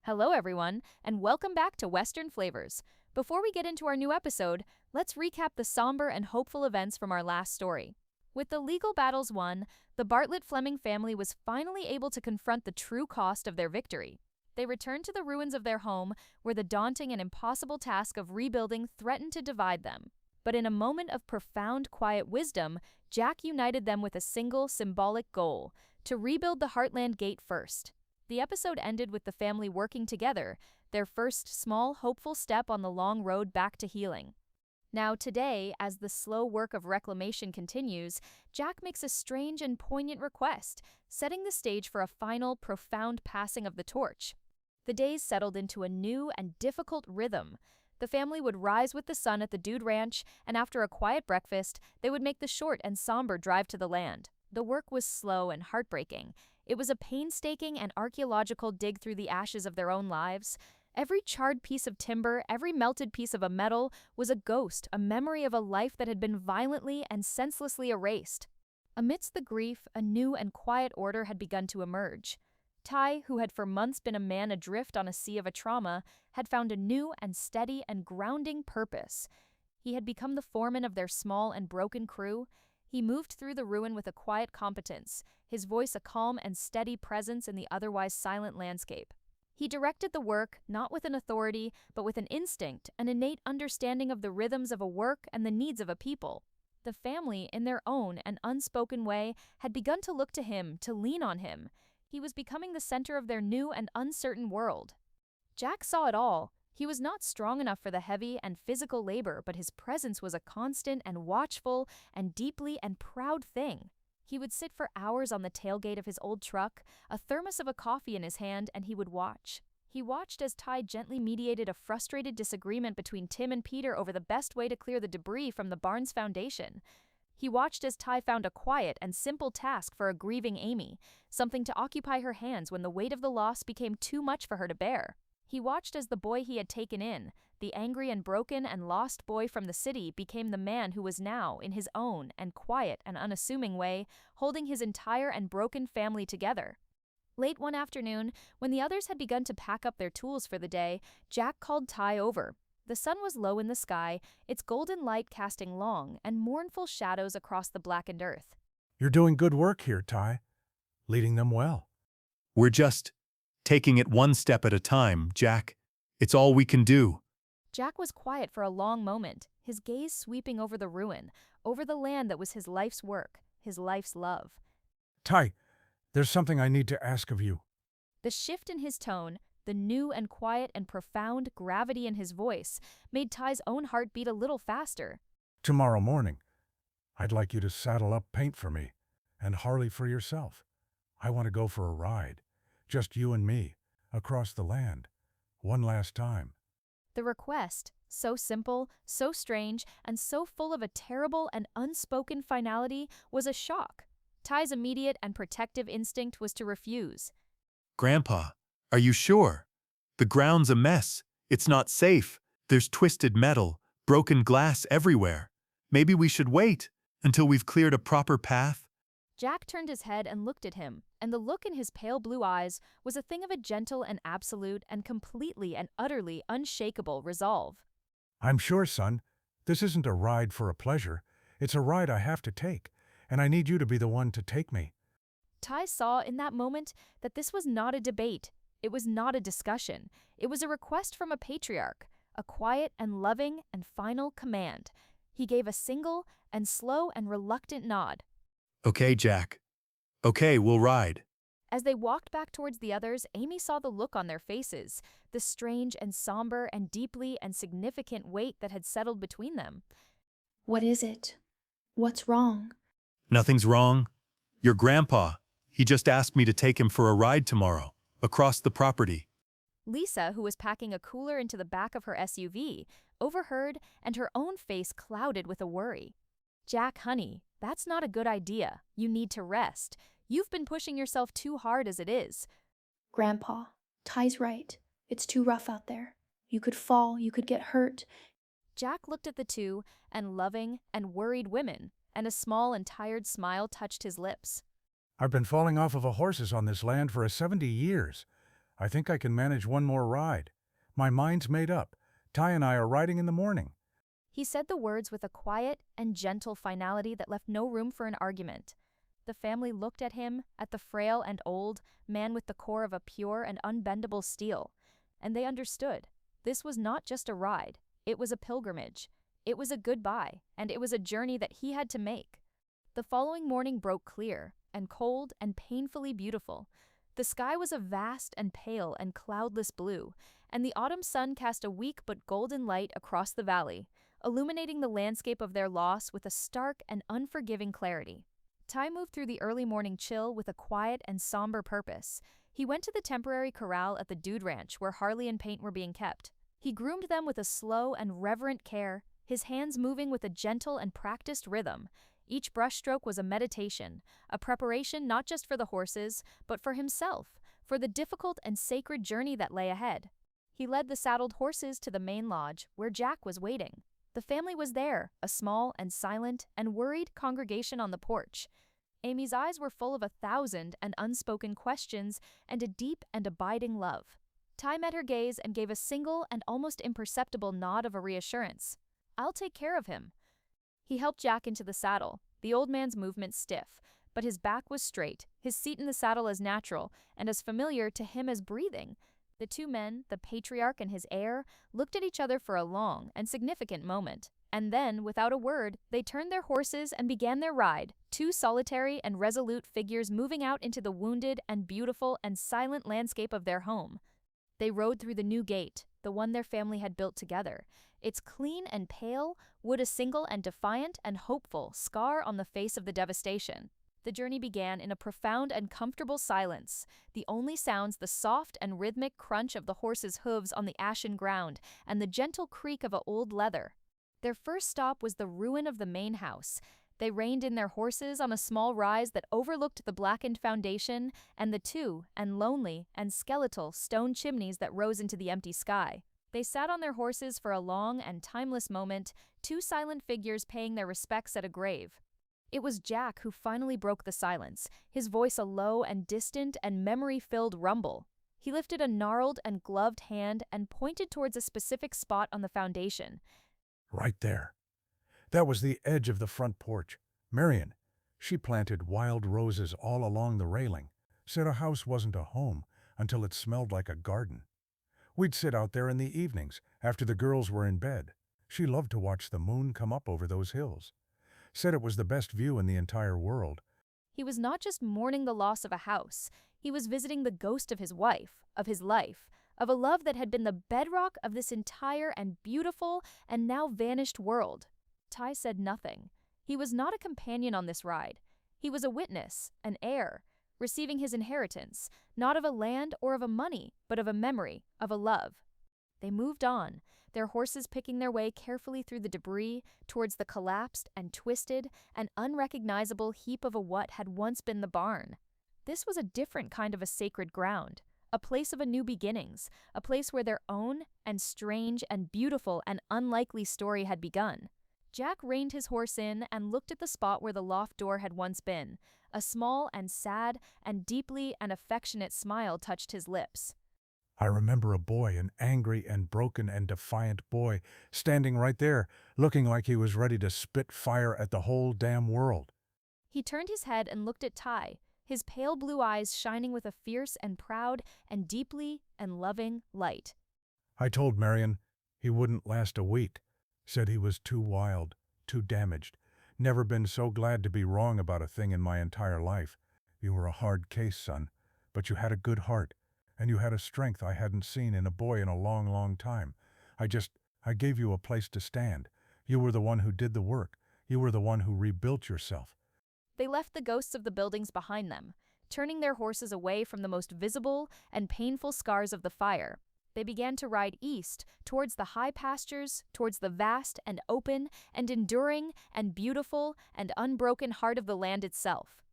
Hello, everyone, and welcome back to Western Flavors. Before we get into our new episode, let's recap the somber and hopeful events from our last story. With the legal battles won, the Bartlett-Fleming family was finally able to confront the true cost of their victory. They returned to the ruins of their home, where the daunting and impossible task of rebuilding threatened to divide them. But in a moment of profound, quiet wisdom, Jack united them with a single, symbolic goal: to rebuild the Heartland Gate first. The episode ended with the family working together, their first small, hopeful step on the long road back to healing. Now today, as the slow work of reclamation continues, Jack makes a strange and poignant request, setting the stage for a final, profound passing of the torch. The days settled into a new and difficult rhythm. The family would rise with the sun at the Dude Ranch, and after a quiet breakfast, they would make the short and somber drive to the land. The work was slow and heartbreaking. It was a painstaking and archaeological dig through the ashes of their own lives. Every charred piece of timber, every melted piece of a metal, was a ghost, a memory of a life that had been violently and senselessly erased. Amidst the grief, a new and quiet order had begun to emerge. Ty, who had for months been a man adrift on a sea of trauma, had found a new and steady and grounding purpose. He had become the foreman of their small and broken crew. He moved through the ruin with a quiet competence, his voice a calm and steady presence in the otherwise silent landscape. He directed the work, not with an authority, but with an instinct, an innate understanding of the rhythms of a work and the needs of a people. The family, in their own and unspoken way, had begun to look to him, to lean on him. He was becoming the center of their new and uncertain world. Jack saw it all. He was not strong enough for the heavy and physical labor, but his presence was a constant and watchful and deeply and proud thing. He would sit for hours on the tailgate of his old truck, a thermos of a coffee in his hand, and he would watch. He watched as Ty gently mediated a frustrated disagreement between Tim and Peter over the best way to clear the debris from the barn's foundation. He watched as Ty found a quiet and simple task for a grieving Amy, something to occupy her hands when the weight of the loss became too much for her to bear. He watched as the boy he had taken in, the angry and broken and lost boy from the city, became the man who was now, in his own and quiet and unassuming way, holding his entire and broken family together. Late one afternoon, when the others had begun to pack up their tools for the day, Jack called Ty over. The sun was low in the sky, its golden light casting long and mournful shadows across the blackened earth. You're doing good work here, Ty. Leading them well. We're just taking it one step at a time, Jack. It's all we can do. Jack was quiet for a long moment, his gaze sweeping over the ruin, over the land that was his life's work, his life's love. Ty, there's something I need to ask of you. The shift in his tone, the new and quiet and profound gravity in his voice, made Ty's own heart beat a little faster. Tomorrow morning, I'd like you to saddle up paint for me, and Harley for yourself. I want to go for a ride, just you and me, across the land, one last time. The request, so simple, so strange, and so full of a terrible and unspoken finality, was a shock. Ty's immediate and protective instinct was to refuse. Grandpa, are you sure? The ground's a mess. It's not safe. There's twisted metal, broken glass everywhere. Maybe we should wait until we've cleared a proper path? Jack turned his head and looked at him, and the look in his pale blue eyes was a thing of a gentle and absolute and completely and utterly unshakable resolve. I'm sure, son. This isn't a ride for a pleasure. It's a ride I have to take, and I need you to be the one to take me. Ty saw in that moment that this was not a debate. It was not a discussion. It was a request from a patriarch, a quiet and loving and final command. He gave a single and slow and reluctant nod. Okay, Jack. Okay, we'll ride. As they walked back towards the others, Amy saw the look on their faces, the strange and somber and deeply and significant weight that had settled between them. What is it? What's wrong? Nothing's wrong. Your grandpa, he just asked me to take him for a ride tomorrow, across the property. Lisa, who was packing a cooler into the back of her SUV, overheard, and her own face clouded with a worry. Jack, honey, that's not a good idea. You need to rest. You've been pushing yourself too hard as it is. Grandpa, Ty's right. It's too rough out there. You could fall, you could get hurt. Jack looked at the two, and loving and worried women, and a small and tired smile touched his lips. I've been falling off of horses on this land for 70 years. I think I can manage one more ride. My mind's made up. Ty and I are riding in the morning. He said the words with a quiet and gentle finality that left no room for an argument. The family looked at him, at the frail and old man with the core of a pure and unbendable steel, and they understood. This was not just a ride, it was a pilgrimage. It was a goodbye, and it was a journey that he had to make. The following morning broke clear, and cold, and painfully beautiful. The sky was a vast and pale and cloudless blue, and the autumn sun cast a weak but golden light across the valley, illuminating the landscape of their loss with a stark and unforgiving clarity. Ty moved through the early morning chill with a quiet and somber purpose. He went to the temporary corral at the Dude Ranch where Harley and Paint were being kept. He groomed them with a slow and reverent care, his hands moving with a gentle and practiced rhythm. Each brushstroke was a meditation, a preparation not just for the horses, but for himself, for the difficult and sacred journey that lay ahead. He led the saddled horses to the main lodge, where Jack was waiting. The family was there, a small and silent and worried congregation on the porch. Amy's eyes were full of 1,000 and unspoken questions and a deep and abiding love. Ty met her gaze and gave a single and almost imperceptible nod of a reassurance. "I'll take care of him." He helped Jack into the saddle, the old man's movements stiff, but his back was straight, his seat in the saddle as natural and as familiar to him as breathing. The two men, the patriarch and his heir, looked at each other for a long and significant moment, and then, without a word, they turned their horses and began their ride, two solitary and resolute figures moving out into the wounded and beautiful and silent landscape of their home. They rode through the new gate, the one their family had built together. Its clean and pale, would a single and defiant and hopeful scar on the face of the devastation. The journey began in a profound and comfortable silence, the only sounds the soft and rhythmic crunch of the horses' hooves on the ashen ground and the gentle creak of old leather. Their first stop was the ruin of the main house. They reined in their horses on a small rise that overlooked the blackened foundation and the two and lonely and skeletal stone chimneys that rose into the empty sky. They sat on their horses for a long and timeless moment, two silent figures paying their respects at a grave. It was Jack who finally broke the silence, his voice a low and distant and memory-filled rumble. He lifted a gnarled and gloved hand and pointed towards a specific spot on the foundation. Right there. That was the edge of the front porch. Marion, she planted wild roses all along the railing, said a house wasn't a home until it smelled like a garden. We'd sit out there in the evenings after the girls were in bed. She loved to watch the moon come up over those hills. Said it was the best view in the entire world. He was not just mourning the loss of a house. He was visiting the ghost of his wife, of his life, of a love that had been the bedrock of this entire and beautiful and now vanished world. Ty said nothing. He was not a companion on this ride. He was a witness, an heir, receiving his inheritance, not of a land or of a money, but of a memory, of a love. They moved on, their horses picking their way carefully through the debris towards the collapsed and twisted and unrecognizable heap of what had once been the barn. This was a different kind of a sacred ground, a place of a new beginnings, a place where their own and strange and beautiful and unlikely story had begun. Jack reined his horse in and looked at the spot where the loft door had once been. A small and sad and deeply and affectionate smile touched his lips. I remember a boy, an angry and broken and defiant boy, standing right there, looking like he was ready to spit fire at the whole damn world. He turned his head and looked at Ty, his pale blue eyes shining with a fierce and proud and deeply and loving light. I told Marion he wouldn't last a week. Said he was too wild, too damaged. Never been so glad to be wrong about a thing in my entire life. You were a hard case, son, but you had a good heart. And you had a strength I hadn't seen in a boy in a long, long time. I gave you a place to stand. You were the one who did the work. You were the one who rebuilt yourself. They left the ghosts of the buildings behind them, turning their horses away from the most visible and painful scars of the fire. They began to ride east, towards the high pastures, towards the vast and open and enduring and beautiful and unbroken heart of the land itself.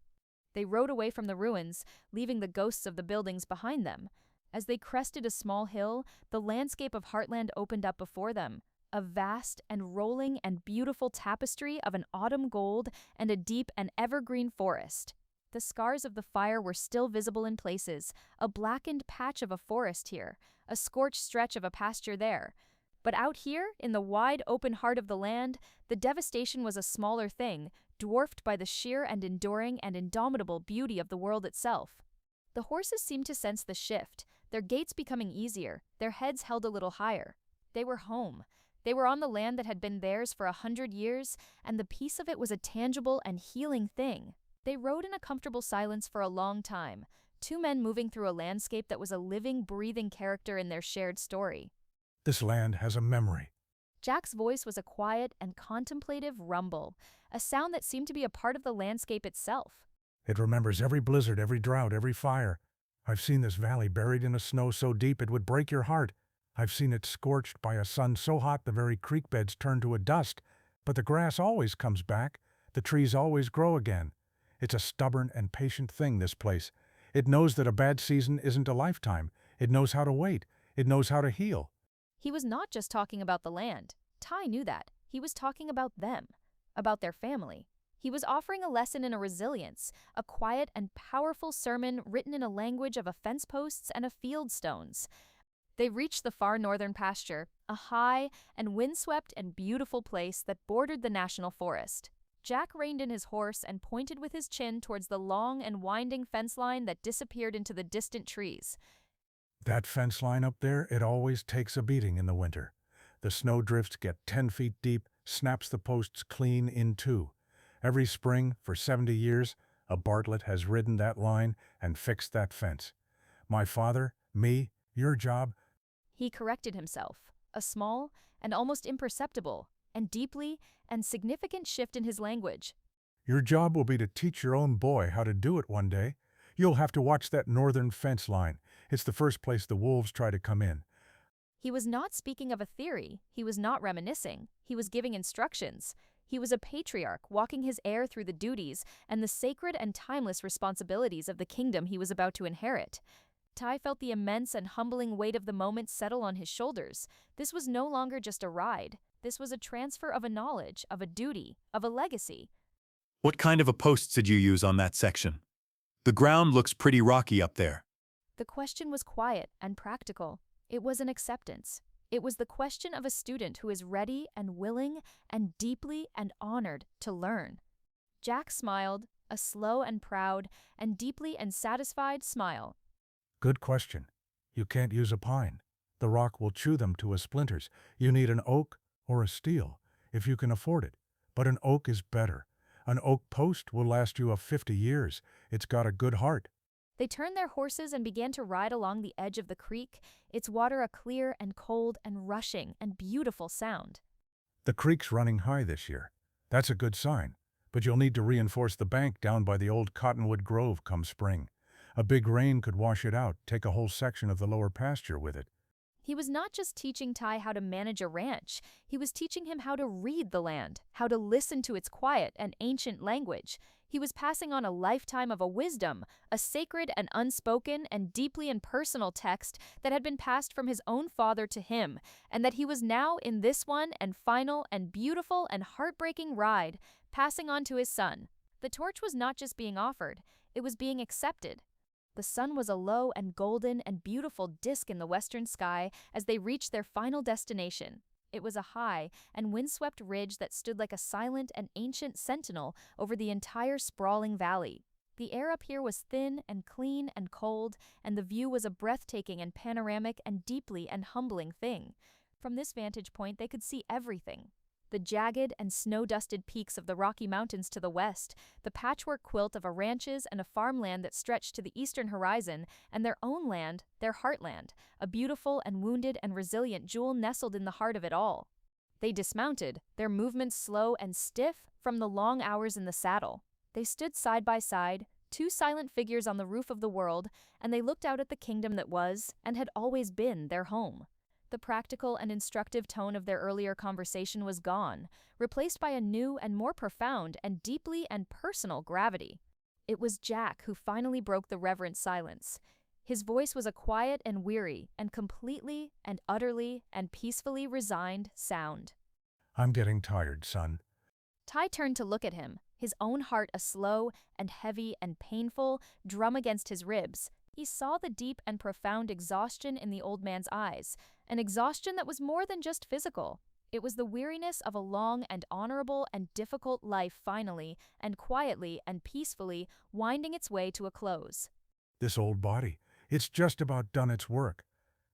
They rode away from the ruins, leaving the ghosts of the buildings behind them. As they crested a small hill, the landscape of Heartland opened up before them, a vast and rolling and beautiful tapestry of an autumn gold and a deep and evergreen forest. The scars of the fire were still visible in places, a blackened patch of a forest here, a scorched stretch of a pasture there. But out here, in the wide open heart of the land, the devastation was a smaller thing, dwarfed by the sheer and enduring and indomitable beauty of the world itself. The horses seemed to sense the shift, their gaits becoming easier, their heads held a little higher. They were home. They were on the land that had been theirs for 100 years, and the peace of it was a tangible and healing thing. They rode in a comfortable silence for a long time, two men moving through a landscape that was a living, breathing character in their shared story. This land has a memory. Jack's voice was a quiet and contemplative rumble, a sound that seemed to be a part of the landscape itself. It remembers every blizzard, every drought, every fire. I've seen this valley buried in a snow so deep it would break your heart. I've seen it scorched by a sun so hot the very creek beds turn to a dust. But the grass always comes back. The trees always grow again. It's a stubborn and patient thing, this place. It knows that a bad season isn't a lifetime. It knows how to wait. It knows how to heal. He was not just talking about the land. Ty knew that. He was talking about them, about their family. He was offering a lesson in a resilience, a quiet and powerful sermon written in a language of a fence posts and a field stones. They reached the far northern pasture, a high and windswept and beautiful place that bordered the national forest. Jack reined in his horse and pointed with his chin towards the long and winding fence line that disappeared into the distant trees. That fence line up there, it always takes a beating in the winter. The snow drifts get 10 feet deep, snaps the posts clean in two. Every spring, for 70 years, a Bartlett has ridden that line and fixed that fence. My father, me, your job. He corrected himself, a small and almost imperceptible and deeply and significant shift in his language. Your job will be to teach your own boy how to do it one day. You'll have to watch that northern fence line. It's the first place the wolves try to come in. He was not speaking of a theory. He was not reminiscing. He was giving instructions. He was a patriarch walking his heir through the duties and the sacred and timeless responsibilities of the kingdom he was about to inherit. Ty felt the immense and humbling weight of the moment settle on his shoulders. This was no longer just a ride. This was a transfer of a knowledge, of a duty, of a legacy. What kind of a post did you use on that section? The ground looks pretty rocky up there. The question was quiet and practical. It was an acceptance. It was the question of a student who is ready and willing and deeply and honored to learn. Jack smiled, a slow and proud and deeply and satisfied smile. Good question. You can't use a pine. The rock will chew them to a splinters. You need an oak or a steel, if you can afford it. But an oak is better. An oak post will last you 50 years. It's got a good heart. They turned their horses and began to ride along the edge of the creek, its water a clear and cold and rushing and beautiful sound. The creek's running high this year. That's a good sign. But you'll need to reinforce the bank down by the old cottonwood grove come spring. A big rain could wash it out, take a whole section of the lower pasture with it. He was not just teaching Ty how to manage a ranch. He was teaching him how to read the land, how to listen to its quiet and ancient language. He was passing on a lifetime of a wisdom, a sacred and unspoken and deeply impersonal text that had been passed from his own father to him, and that he was now in this one and final and beautiful and heartbreaking ride, passing on to his son. The torch was not just being offered, it was being accepted. The sun was a low and golden and beautiful disk in the western sky as they reached their final destination. It was a high and windswept ridge that stood like a silent and ancient sentinel over the entire sprawling valley. The air up here was thin and clean and cold, and the view was a breathtaking and panoramic and deeply and humbling thing. From this vantage point, they could see everything. The jagged and snow-dusted peaks of the Rocky Mountains to the west, the patchwork quilt of a ranches and a farmland that stretched to the eastern horizon, and their own land, their Heartland, a beautiful and wounded and resilient jewel nestled in the heart of it all. They dismounted, their movements slow and stiff from the long hours in the saddle. They stood side by side, two silent figures on the roof of the world, and they looked out at the kingdom that was, and had always been, their home. The practical and instructive tone of their earlier conversation was gone, replaced by a new and more profound and deeply and personal gravity. It was Jack who finally broke the reverent silence. His voice was a quiet and weary and completely and utterly and peacefully resigned sound. I'm getting tired, son. Ty turned to look at him, his own heart a slow and heavy and painful drum against his ribs. He saw the deep and profound exhaustion in the old man's eyes, an exhaustion that was more than just physical. It was the weariness of a long and honorable and difficult life finally, and quietly and peacefully, winding its way to a close. This old body, it's just about done its work.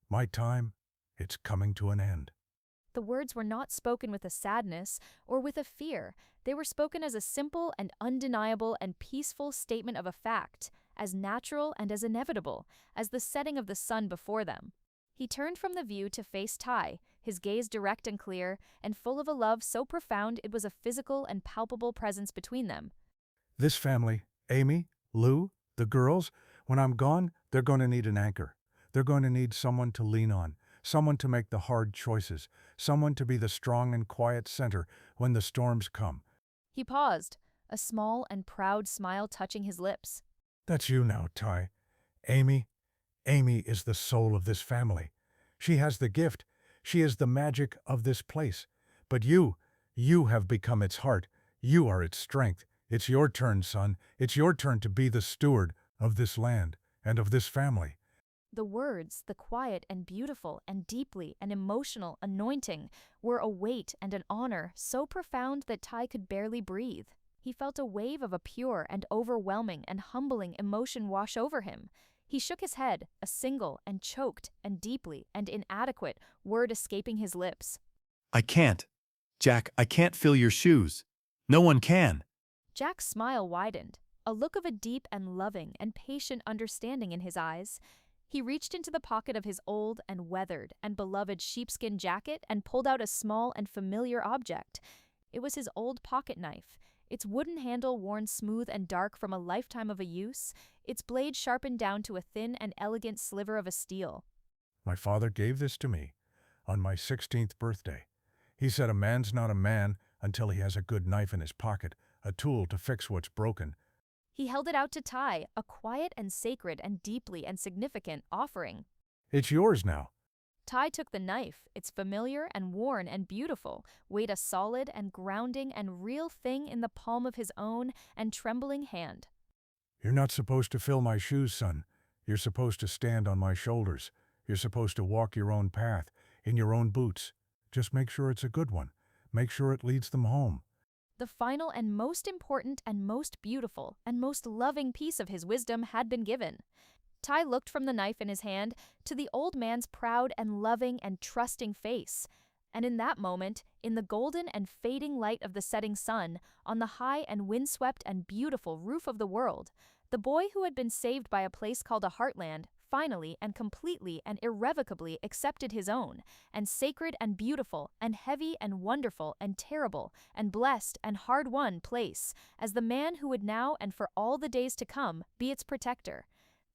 My time, it's coming to an end. The words were not spoken with a sadness or with a fear. They were spoken as a simple and undeniable and peaceful statement of a fact, as natural and as inevitable as the setting of the sun before them. He turned from the view to face Ty, his gaze direct and clear, and full of a love so profound it was a physical and palpable presence between them. This family, Amy, Lou, the girls, when I'm gone, they're going to need an anchor. They're going to need someone to lean on, someone to make the hard choices, someone to be the strong and quiet center when the storms come. He paused, a small and proud smile touching his lips. That's you now, Ty. Amy is the soul of this family. She has the gift. She is the magic of this place. But you have become its heart. You are its strength. It's your turn, son. It's your turn to be the steward of this land and of this family. The words, the quiet and beautiful and deeply and emotional anointing, were a weight and an honor so profound that Ty could barely breathe. He felt a wave of a pure and overwhelming and humbling emotion wash over him. He shook his head, a single and choked and deeply and inadequate word escaping his lips. I can't. Jack, I can't fill your shoes. No one can. Jack's smile widened, a look of a deep and loving and patient understanding in his eyes. He reached into the pocket of his old and weathered and beloved sheepskin jacket and pulled out a small and familiar object. It was his old pocket knife, its wooden handle worn smooth and dark from a lifetime of a use, its blade sharpened down to a thin and elegant sliver of a steel. My father gave this to me on my 16th birthday. He said a man's not a man until he has a good knife in his pocket, a tool to fix what's broken. He held it out to Ty, a quiet and sacred and deeply and significant offering. It's yours now. Ty took the knife, its familiar and worn and beautiful, weighed a solid and grounding and real thing in the palm of his own and trembling hand. You're not supposed to fill my shoes, son. You're supposed to stand on my shoulders. You're supposed to walk your own path, in your own boots. Just make sure it's a good one. Make sure it leads them home. The final and most important and most beautiful and most loving piece of his wisdom had been given. Ty looked from the knife in his hand to the old man's proud and loving and trusting face. And in that moment, in the golden and fading light of the setting sun, on the high and windswept and beautiful roof of the world, the boy who had been saved by a place called a Heartland finally and completely and irrevocably accepted his own, and sacred and beautiful and heavy and wonderful and terrible and blessed and hard-won place, as the man who would now and for all the days to come be its protector.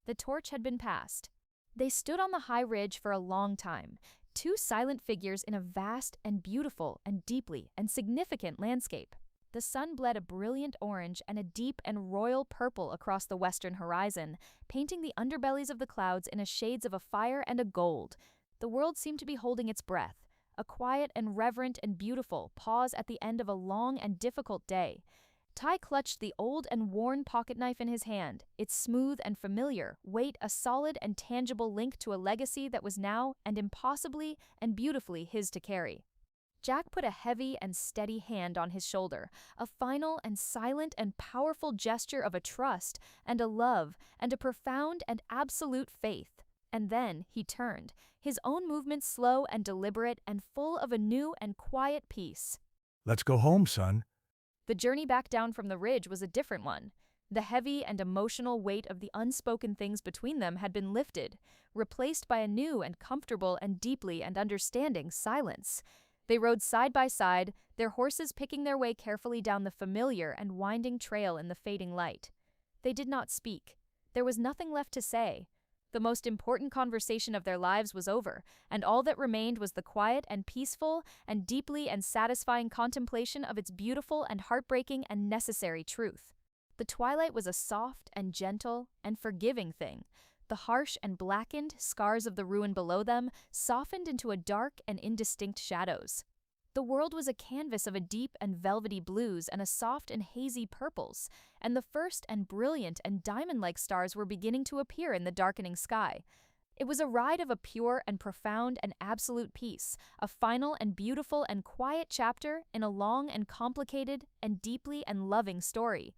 The torch had been passed. They stood on the high ridge for a long time, two silent figures in a vast and beautiful and deeply and significant landscape. The sun bled a brilliant orange and a deep and royal purple across the western horizon, painting the underbellies of the clouds in a shades of a fire and a gold. The world seemed to be holding its breath, a quiet and reverent and beautiful pause at the end of a long and difficult day. Ty clutched the old and worn pocketknife in his hand, its smooth and familiar weight a solid and tangible link to a legacy that was now and impossibly and beautifully his to carry. Jack put a heavy and steady hand on his shoulder, a final and silent and powerful gesture of a trust and a love and a profound and absolute faith. And then he turned, his own movements slow and deliberate and full of a new and quiet peace. Let's go home, son. The journey back down from the ridge was a different one. The heavy and emotional weight of the unspoken things between them had been lifted, replaced by a new and comfortable and deeply and understanding silence. They rode side by side, their horses picking their way carefully down the familiar and winding trail in the fading light. They did not speak. There was nothing left to say. The most important conversation of their lives was over, and all that remained was the quiet and peaceful and deeply and satisfying contemplation of its beautiful and heartbreaking and necessary truth. The twilight was a soft and gentle and forgiving thing. The harsh and blackened scars of the ruin below them softened into a dark and indistinct shadows. The world was a canvas of a deep and velvety blues and a soft and hazy purples, and the first and brilliant and diamond-like stars were beginning to appear in the darkening sky. It was a ride of a pure and profound and absolute peace, a final and beautiful and quiet chapter in a long and complicated and deeply and loving story.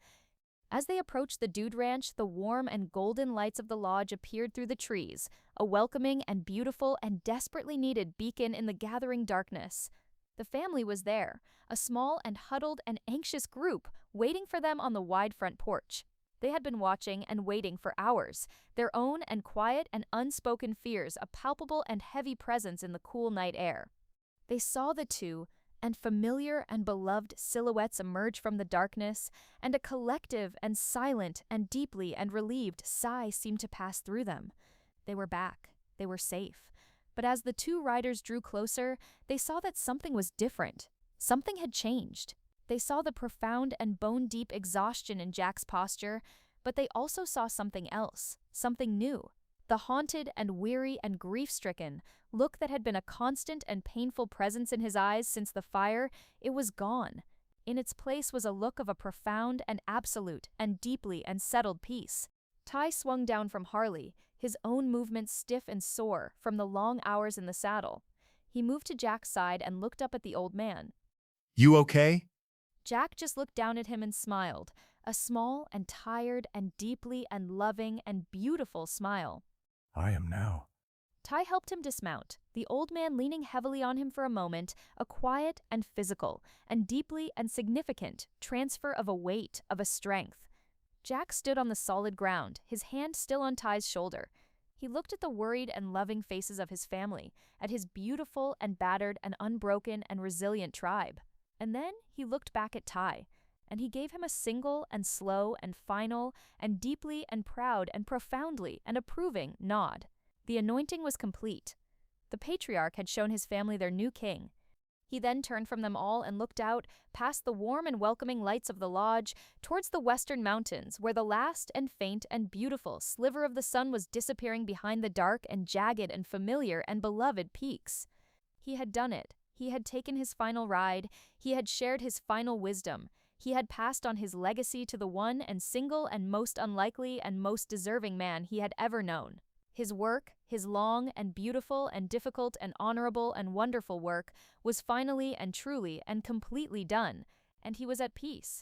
As they approached the Dude Ranch, the warm and golden lights of the lodge appeared through the trees, a welcoming and beautiful and desperately needed beacon in the gathering darkness. The family was there, a small and huddled and anxious group waiting for them on the wide front porch. They had been watching and waiting for hours, their own and quiet and unspoken fears a palpable and heavy presence in the cool night air. They saw the two, and familiar and beloved silhouettes emerge from the darkness, and a collective and silent and deeply and relieved sigh seemed to pass through them. They were back. They were safe. But as the two riders drew closer, they saw that something was different. Something had changed. They saw the profound and bone-deep exhaustion in Jack's posture, but they also saw something else, something new. The haunted and weary and grief-stricken look that had been a constant and painful presence in his eyes since the fire, it was gone. In its place was a look of a profound and absolute and deeply and settled peace. Ty swung down from Harley, his own movements stiff and sore from the long hours in the saddle. He moved to Jack's side and looked up at the old man. You okay? Jack just looked down at him and smiled, a small and tired and deeply and loving and beautiful smile. I am now. Ty helped him dismount, the old man leaning heavily on him for a moment, a quiet and physical and deeply and significant transfer of a weight, of a strength. Jack stood on the solid ground, his hand still on Ty's shoulder. He looked at the worried and loving faces of his family, at his beautiful and battered and unbroken and resilient tribe. And then he looked back at Ty, and he gave him a single and slow and final and deeply and proud and profoundly and approving nod. The anointing was complete. The patriarch had shown his family their new king. He then turned from them all and looked out, past the warm and welcoming lights of the lodge, towards the western mountains, where the last and faint and beautiful sliver of the sun was disappearing behind the dark and jagged and familiar and beloved peaks. He had done it. He had taken his final ride. He had shared his final wisdom. He had passed on his legacy to the one and single and most unlikely and most deserving man he had ever known. His work, his long and beautiful and difficult and honorable and wonderful work, was finally and truly and completely done, and he was at peace.